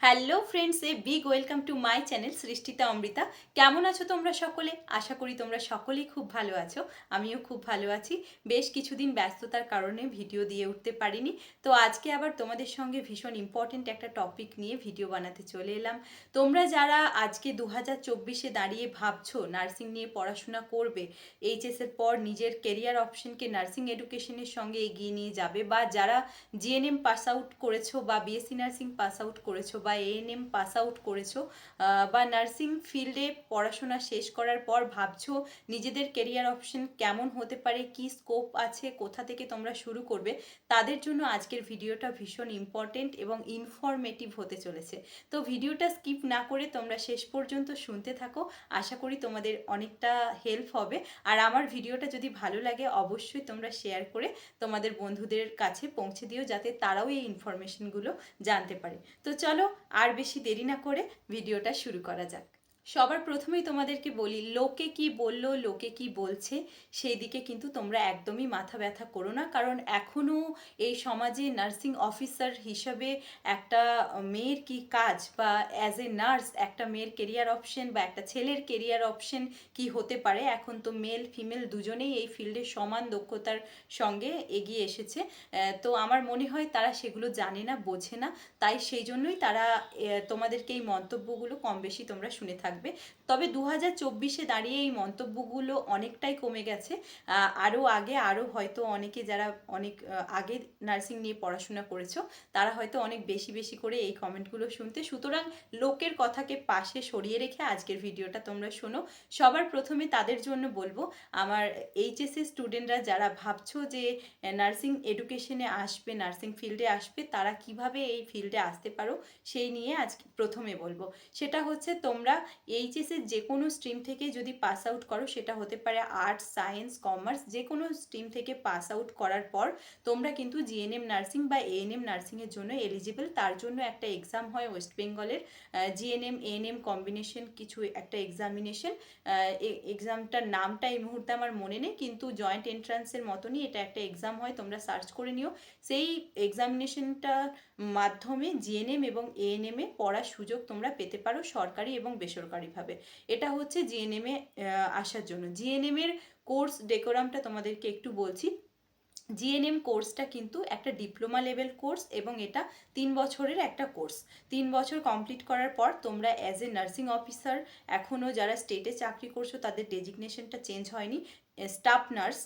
Hello friends, a big welcome to my channel Srishtita Amrita. কেমন আছো তোমরা সকলে? আশা করি তোমরা সকলেই খুব ভালো আছো। আমিও খুব ভালো আছি। বেশ কিছুদিন ব্যস্ততার কারণে ভিডিও দিয়ে উঠতে পারিনি। তো আজকে আবার তোমাদের সঙ্গে ভীষণ ইম্পর্টেন্ট একটা টপিক নিয়ে ভিডিও বানাতে চলে এলাম। তোমরা যারা আজকে 2024-এ দাঁড়িয়ে ভাবছো নার্সিং নিয়ে পড়াশোনা করবে, এইচএসের পর নিজের কেরিয়ার অপশনকে নার্সিং এডুকেশনের সঙ্গে এগিয়ে নিয়ে যাবে, বা যারা জিএনএম পাস আউট করেছো বা বিএসসি নার্সিং পাস আউট করেছো বা এএনএম পাস আউট করেছো, বা নার্সিং ফিল্ডে পড়াশোনা শেষ করার পর ভাবছো নিজেদের কেরিয়ার অপশন কেমন হতে পারে, কি স্কোপ আছে, কোথা থেকে তোমরা শুরু করবে, তাদের জন্য আজকের ভিডিওটা ভীষণ ইম্পর্টেন্ট এবং ইনফরমেটিভ হতে চলেছে। তো ভিডিওটা স্কিপ না করে তোমরা শেষ পর্যন্ত শুনতে থাকো। আশা করি তোমাদের অনেকটা হেল্প হবে। আর আমার ভিডিওটা যদি ভালো লাগে অবশ্যই তোমরা শেয়ার করে তোমাদের বন্ধুদের কাছে পৌঁছে দিও, যাতে তারাও এই ইনফরমেশনগুলো জানতে পারে। তো চলো আর বেশি দেরি না করে ভিডিওটা শুরু করা যাক। সবার প্রথমেই তোমাদেরকে বলি, লোকে কি বলল, লোকে কি বলছে, সেই দিকে কিন্তু তোমরা একদমই মাথা ব্যথা করো না। কারণ এখনও এই সমাজে নার্সিং অফিসার হিসাবে একটা মেয়ের কি কাজ, বা অ্যাজ এ নার্স একটা মেয়ের কেরিয়ার অপশন বা একটা ছেলের কেরিয়ার অপশন কি হতে পারে, এখন তো মেল ফিমেল দুজনেই এই ফিল্ডে সমান দক্ষতার সঙ্গে এগিয়ে এসেছে। তো আমার মনে হয় তারা সেগুলো জানে না, বোঝে না। তাই সেই জন্যই তারা তোমাদেরকে এই মন্তব্যগুলো কম বেশি তোমরা শুনে থাকবে। তবে 2024-এ দাঁড়িয়ে এই মন্তব্যগুলো অনেকটাই কমে গেছে। আরও আগে আরও হয়তো অনেকে যারা অনেক আগে নার্সিং নিয়ে পড়াশোনা করেছো, তারা হয়তো অনেক বেশি বেশি করে এই কমেন্টগুলো শুনতে। সুতরাং লোকের কথাকে পাশে সরিয়ে রেখে আজকের ভিডিওটা তোমরা শোনো। সবার প্রথমে তাদের জন্য বলবো, আমার এইচএসসি স্টুডেন্টরা যারা ভাবছো যে নার্সিং এডুকেশনে আসবে, নার্সিং ফিল্ডে আসবে, তারা কিভাবে এই ফিল্ডে আসতে পারো সেই নিয়ে আজকে প্রথমে বলবো। সেটা হচ্ছে, তোমরা এইচএসের যে কোনো স্ট্রিম থেকে যদি পাস আউট করো, সেটা হতে পারে আর্টস, সায়েন্স, কমার্স, যে কোনো স্ট্রিম থেকে পাস আউট করার পর তোমরা কিন্তু জিএনএম নার্সিং বা এএনএম নার্সিংয়ের জন্য এলিজিবল। তার জন্য একটা এক্সাম হয় ওয়েস্ট বেঙ্গলের, জিএনএম এএনএম কম্বিনেশন কিছু একটা এক্সামিনেশন। এক্সামটার নামটা এই মুহূর্তে আমার মনে নেই, কিন্তু জয়েন্ট এন্ট্রান্সের মতনই এটা একটা এক্সাম হয়, তোমরা সার্চ করে নিও। সেই এক্সামিনেশনটার মাধ্যমে জিএনএম এবং এএনএমে পড়ার সুযোগ তোমরা পেতে পারো, সরকারি এবং বেসরকারিভাবে। এটা হচ্ছে জিএনএমে আসার জন্য। জিএনএমের কোর্স ডেকোরামটা তোমাদেরকে একটু বলছি। জিএনএম কোর্সটা কিন্তু একটা ডিপ্লোমা লেভেল কোর্স, এবং এটা 3 বছরের একটা কোর্স। 3 বছর কমপ্লিট করার পর তোমরা অ্যাজ এ নার্সিং অফিসার, এখনও যারা স্টেটে চাকরি করছো তাদের ডেজিগনেশনটা চেঞ্জ হয়নি, স্টাফ নার্স,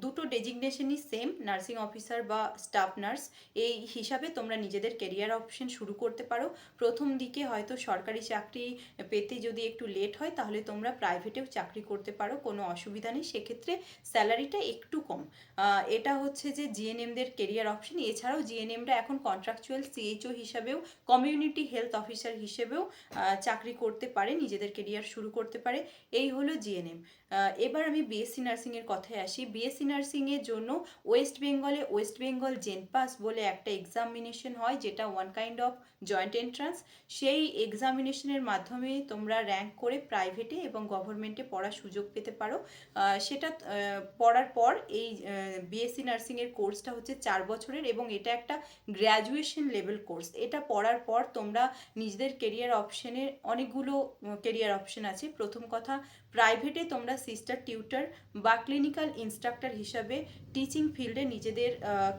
দুটো ডেজিগনেশনই সেম, নার্সিং অফিসার বা স্টাফ নার্স, এই হিসাবে তোমরা নিজেদের কেরিয়ার অপশন শুরু করতে পারো। প্রথম দিকে হয়তো সরকারি চাকরি পেতে যদি একটু লেট হয়, তাহলে তোমরা প্রাইভেটেও চাকরি করতে পারো, কোনো অসুবিধা নেই। সেক্ষেত্রে স্যালারিটা একটু কম। এটা হচ্ছে যে জিএনএমদের কেরিয়ার অপশন। এছাড়াও জিএনএমরা এখন কন্ট্রাকচুয়াল সিএইচও হিসাবেও, কমিউনিটি হেলথ অফিসার হিসেবেও চাকরি করতে পারে, নিজেদের কেরিয়ার শুরু করতে পারে। এই হলো জিএনএম। এবার আমি বিএসসি নার্সিংয়ের কথায় আসি। বিএসসি নার্সিংয়ের জন্য ওয়েস্ট বেঙ্গলে ওয়েস্ট বেঙ্গল জেনপাস বলে একটা এক্সামিনেশন হয়, যেটা one kind of joint entrance. সেই এক্সামিনেশনের মাধ্যমে তোমরা র্যাঙ্ক করে প্রাইভেটে এবং গভর্নমেন্টে পড়ার সুযোগ পেতে পারো। সেটা পড়ার পর এই বিএসসি নার্সিংয়ের কোর্সটা হচ্ছে 4 বছরের, এবং এটা একটা গ্র্যাজুয়েশন লেভেল কোর্স। এটা পড়ার পর তোমরা নিজেদের কেরিয়ার অপশনের অনেকগুলো কেরিয়ার অপশন আছে। প্রথম কথা, প্রাইভেটে তোমরা সিস্টার টিউটর বা ক্লিনিক্যাল ইনস্ট্রাক্টর হিসাবে টিচিং ফিল্ডে নিজেদের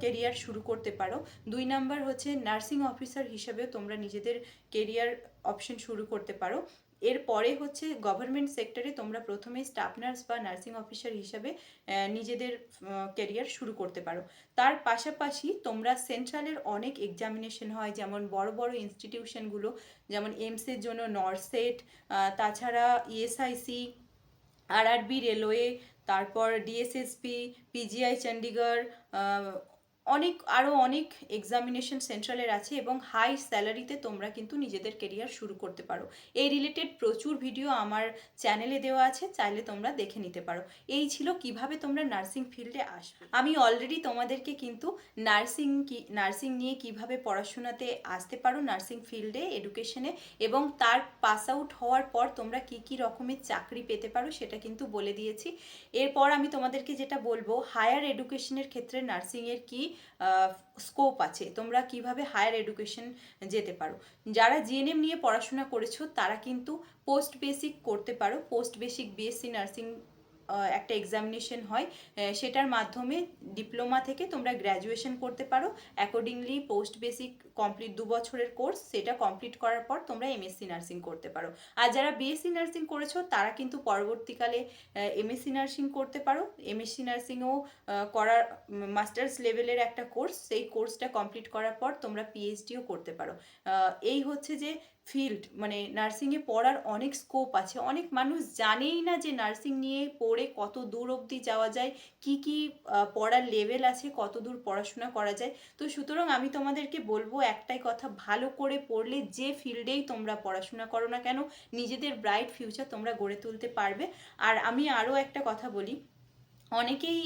কেরিয়ার শুরু করতে পারো। 2 নাম্বার হচ্ছে, নার্সিং অফিসার হিসাবেও তোমরা নিজেদের কেরিয়ার অপশন শুরু করতে পারো। এরপরে হচ্ছে, গভর্নমেন্ট সেক্টরে তোমরা প্রথমে স্টাফ নার্স বা নার্সিং অফিসার হিসাবে নিজেদের কেরিয়ার শুরু করতে পারো। তার পাশাপাশি তোমরা সেন্ট্রালের অনেক এক্সামিনেশন হয়, যেমন বড় বড় ইনস্টিটিউশনগুলো, যেমন এইমসের জন্য নরসেট, তাছাড়া ইএসআইসি, আরআরবি রেলওয়ে, তারপর ডিএসএসপি, পিজিআই চণ্ডীগড়, আরও অনেক এক্সামিনেশন সেন্ট্রালের আছে, এবং হাই স্যালারিতে তোমরা কিন্তু নিজেদের কেরিয়ার শুরু করতে পারো। এই রিলেটেড প্রচুর ভিডিও আমার চ্যানেলে দেওয়া আছে, চাইলে তোমরা দেখে নিতে পারো। এই ছিল কিভাবে তোমরা নার্সিং ফিল্ডে আসবে। আমি অলরেডি তোমাদেরকে কিন্তু নার্সিং নিয়ে কিভাবে পড়াশোনাতে আসতে পারো, নার্সিং ফিল্ডে এডুকেশনে, এবং তার পাস আউট হওয়ার পর তোমরা কি কি রকমের চাকরি পেতে পারো সেটা কিন্তু বলে দিয়েছি। এরপর আমি তোমাদেরকে যেটা বলবো, হায়ার এডুকেশনের ক্ষেত্রে নার্সিংয়ের কি স্কোপ আছে, তোমরা কিভাবে হায়ার এডুকেশন যেতে পারো। যারা জিএনএম নিয়ে পড়াশোনা করেছো তারা কিন্তু পোস্ট বেসিক করতে পারো। পোস্ট বেসিক বিএসসি নার্সিং একটা এক্সামিনেশন হয়, সেটার মাধ্যমে ডিপ্লোমা থেকে তোমরা গ্র্যাজুয়েশন করতে পারো। অ্যাকর্ডিংলি পোস্ট বেসিক কমপ্লিট 2 বছরের কোর্স, সেটা কমপ্লিট করার পর তোমরা এমএসসি নার্সিং করতে পারো। আর যারা বিএসসি নার্সিং করেছো তারা কিন্তু পরবর্তীকালে এমএসসি নার্সিং করতে পারো। এমএসসি নার্সিংও করার মাস্টার্স লেভেলের একটা কোর্স, সেই কোর্সটা কমপ্লিট করার পর তোমরা পিএইচডিও করতে পারো। এই হচ্ছে যে ফিল্ড, মানে নার্সিংয়ে পড়ার অনেক স্কোপ আছে। অনেক মানুষ জানেই না যে নার্সিং নিয়ে পড়ে কত দূর অবধি যাওয়া যায়, কি কি পড়ার লেভেল আছে, কত দূর পড়াশোনা করা যায়। তো সুতরাং আমি তোমাদেরকে বলবো একটাই কথা, ভালো করে পড়লে যে ফিল্ডেই তোমরা পড়াশোনা করো না কেন নিজেদের ব্রাইট ফিউচার তোমরা গড়ে তুলতে পারবে। আর আমি আরও একটা কথা বলি, অনেকেই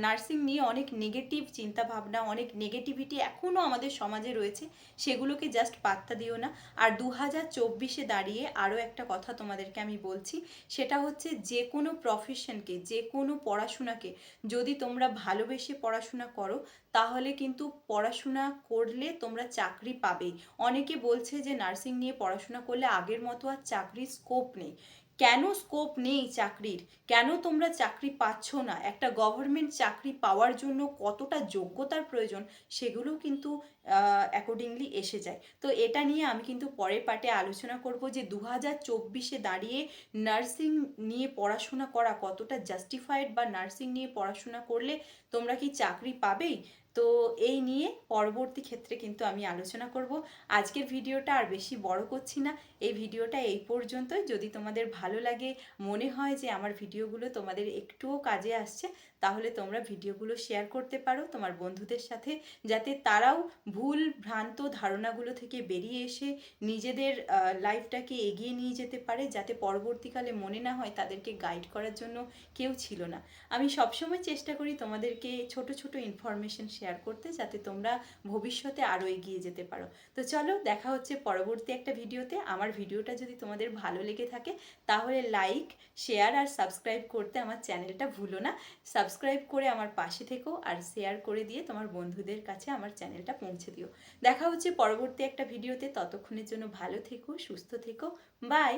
নার্সিং নিয়ে অনেক নেগেটিভ চিন্তাভাবনা, অনেক নেগেটিভিটি এখনও আমাদের সমাজে রয়েছে, সেগুলোকে জাস্ট পাত্তা দিও না। আর 2024-এ দাঁড়িয়ে আরও একটা কথা তোমাদেরকে আমি বলছি, সেটা হচ্ছে যে কোনো প্রফেশনকে, যে কোনো পড়াশোনাকে যদি তোমরা ভালোবেসে পড়াশোনা করো তাহলে কিন্তু পড়াশোনা করলে তোমরা চাকরি পাবেই। অনেকে বলছে যে নার্সিং নিয়ে পড়াশোনা করলে আগের মতো আর চাকরির স্কোপ নেই। কেন স্কোপ নেই চাকরির? কেন তোমরা চাকরি পাচ্ছ না? একটা গভর্নমেন্ট চাকরি পাওয়ার জন্য কতটা যোগ্যতার প্রয়োজন সেগুলোও কিন্তু অ্যাকর্ডিংলি এসে যায়। তো এটা নিয়ে আমি কিন্তু পরের পার্টে আলোচনা করব যে 2024-এ দাঁড়িয়ে নার্সিং নিয়ে পড়াশোনা করা কতটা জাস্টিফাইড, বা নার্সিং নিয়ে পড়াশোনা করলে তোমরা কি চাকরি পাবেই। তো এই নিয়ে পরবর্তী ক্ষেত্রে কিন্তু আমি আলোচনা করব। আজকের ভিডিওটা আর বেশি বড় করছি না, এই ভিডিওটা এই পর্যন্তই। যদি তোমাদের ভালো লাগে, মনে হয় যে আমার ভিডিওগুলো তোমাদের একটুও কাজে আসছে, তাহলে তোমরা ভিডিওগুলো শেয়ার করতে পারো তোমার বন্ধুদের সাথে, যাতে তারাও ভুল ভ্রান্ত ধারণাগুলো থেকে বেরিয়ে এসে নিজেদের লাইফটাকে এগিয়ে নিয়ে যেতে পারে, যাতে পরবর্তীকালে মনে না হয় তাদেরকে গাইড করার জন্য কেউ ছিল না। আমি সবসময় চেষ্টা করি তোমাদেরকে ছোট ছোট ইনফরমেশন শেয়ার করতে, যাতে তোমরা ভবিষ্যতে আরও এগিয়ে যেতে পারো। তো চলো, দেখা হচ্ছে পরবর্তী একটা ভিডিওতে। আমার ভিডিওটা যদি তোমাদের ভালো লেগে থাকে তাহলে লাইক, শেয়ার আর সাবস্ক্রাইব করতে আমার চ্যানেলটা ভুলো না। সাবস্ক্রাইব করে আমার পাশে থেকো আর শেয়ার করে দিয়ে তোমার বন্ধুদের কাছে আমার চ্যানেলটা পৌঁছে দিও। দেখা হচ্ছে পরবর্তী একটা ভিডিওতে, ততক্ষণের জন্য ভালো থেকো, সুস্থ থেকো, বাই।